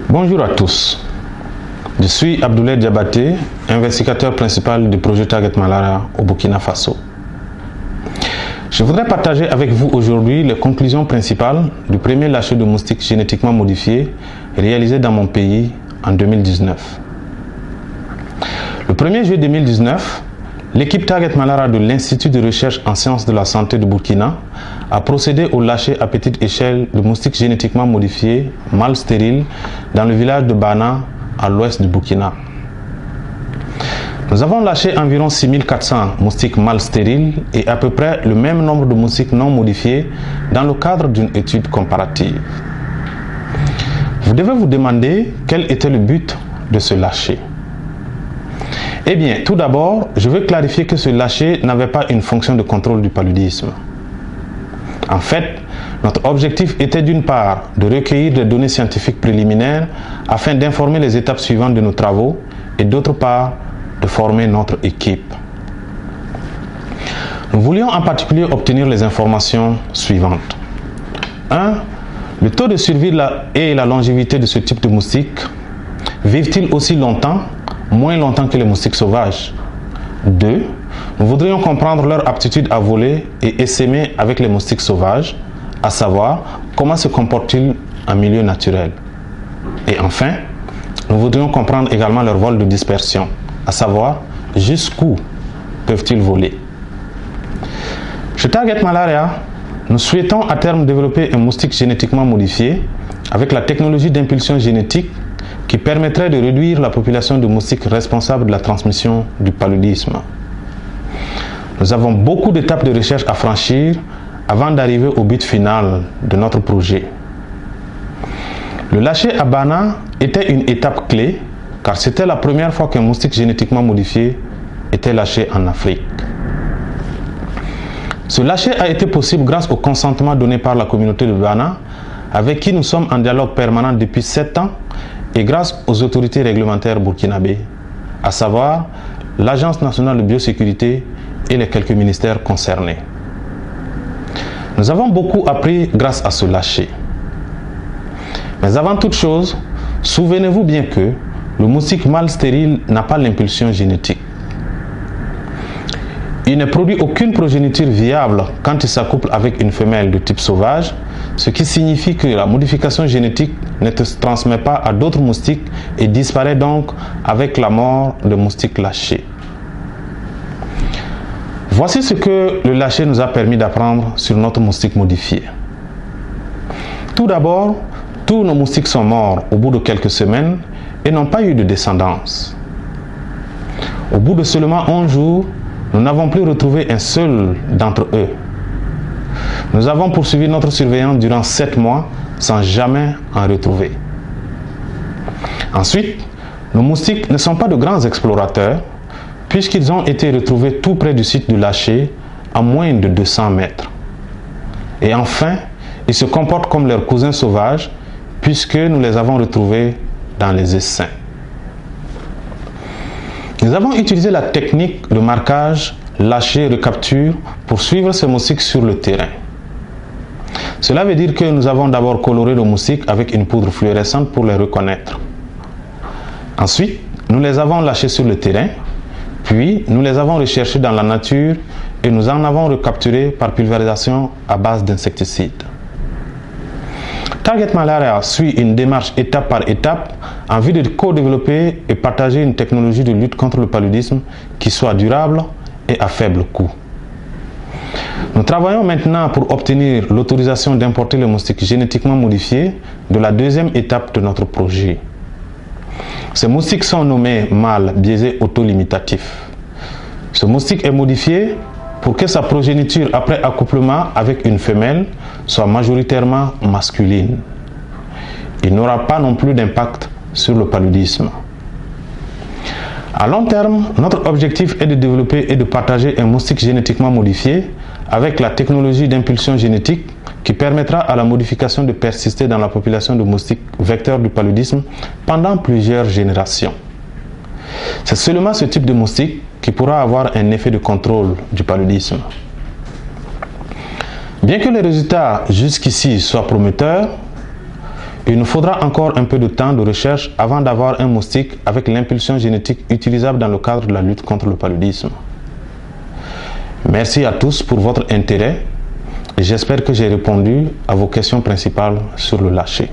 Bonjour à tous, je suis Abdoulaye Diabaté, investigateur principal du projet Target Malaria au Burkina Faso. Je voudrais partager avec vous aujourd'hui les conclusions principales du premier lâcher de moustiques génétiquement modifiés réalisé dans mon pays en 2019. Le 1er juillet 2019, l'équipe Target Malaria de l'Institut de recherche en sciences de la santé de Burkina a procédé au lâcher à petite échelle de moustiques génétiquement modifiés, mâles stériles, dans le village de Bana, à l'ouest du Burkina. Nous avons lâché environ 6400 moustiques mâles stériles et à peu près le même nombre de moustiques non modifiés dans le cadre d'une étude comparative. Vous devez vous demander quel était le but de ce lâcher. Eh bien, tout d'abord, je veux clarifier que ce lâcher n'avait pas une fonction de contrôle du paludisme. En fait, notre objectif était d'une part de recueillir des données scientifiques préliminaires afin d'informer les étapes suivantes de nos travaux et d'autre part de former notre équipe. Nous voulions en particulier obtenir les informations suivantes. 1. Le taux de survie et la longévité de ce type de moustiques. Vivent-ils aussi longtemps, moins longtemps que les moustiques sauvages? 2. Nous voudrions comprendre leur aptitude à voler et essaimer avec les moustiques sauvages, à savoir comment se comportent-ils en milieu naturel. Et enfin, nous voudrions comprendre également leur vol de dispersion, à savoir jusqu'où peuvent-ils voler. Chez Target Malaria, nous souhaitons à terme développer un moustique génétiquement modifié avec la technologie d'impulsion génétique qui permettrait de réduire la population de moustiques responsables de la transmission du paludisme. Nous avons beaucoup d'étapes de recherche à franchir avant d'arriver au but final de notre projet. Le lâcher à Bana était une étape clé car c'était la première fois qu'un moustique génétiquement modifié était lâché en Afrique. Ce lâcher a été possible grâce au consentement donné par la communauté de Bana avec qui nous sommes en dialogue permanent depuis 7 ans et grâce aux autorités réglementaires burkinabées, à savoir l'Agence nationale de biosécurité et les quelques ministères concernés. Nous avons beaucoup appris grâce à ce lâcher. Mais avant toute chose, souvenez-vous bien que le moustique mâle stérile n'a pas l'impulsion génétique. Il ne produit aucune progéniture viable quand il s'accouple avec une femelle de type sauvage, ce qui signifie que la modification génétique ne se transmet pas à d'autres moustiques et disparaît donc avec la mort de moustiques lâchés. Voici ce que le lâcher nous a permis d'apprendre sur notre moustique modifié. Tout d'abord, tous nos moustiques sont morts au bout de quelques semaines et n'ont pas eu de descendance. Au bout de seulement 11 jours, nous n'avons plus retrouvé un seul d'entre eux. Nous avons poursuivi notre surveillance durant 7 mois sans jamais en retrouver. Ensuite, nos moustiques ne sont pas de grands explorateurs puisqu'ils ont été retrouvés tout près du site du lâcher à moins de 200 mètres. Et enfin, ils se comportent comme leurs cousins sauvages puisque nous les avons retrouvés dans les essaims. Nous avons utilisé la technique de marquage lâcher-recapture pour suivre ces moustiques sur le terrain. Cela veut dire que nous avons d'abord coloré les moustiques avec une poudre fluorescente pour les reconnaître. Ensuite, nous les avons lâchés sur le terrain, puis nous les avons recherchés dans la nature et nous en avons recapturé par pulvérisation à base d'insecticides. Target Malaria suit une démarche étape par étape en vue de co-développer et partager une technologie de lutte contre le paludisme qui soit durable et à faible coût. Nous travaillons maintenant pour obtenir l'autorisation d'importer les moustiques génétiquement modifiés de la deuxième étape de notre projet. Ces moustiques sont nommés mâles biaisés autolimitatifs. Ce moustique est modifié pour que sa progéniture après accouplement avec une femelle soit majoritairement masculine. Il n'aura pas non plus d'impact sur le paludisme. À long terme, notre objectif est de développer et de partager un moustique génétiquement modifié avec la technologie d'impulsion génétique qui permettra à la modification de persister dans la population de moustiques vecteurs du paludisme pendant plusieurs générations. C'est seulement ce type de moustique qui pourra avoir un effet de contrôle du paludisme. Bien que les résultats jusqu'ici soient prometteurs, il nous faudra encore un peu de temps de recherche avant d'avoir un moustique avec l'impulsion génétique utilisable dans le cadre de la lutte contre le paludisme. Merci à tous pour votre intérêt et j'espère que j'ai répondu à vos questions principales sur le lâcher.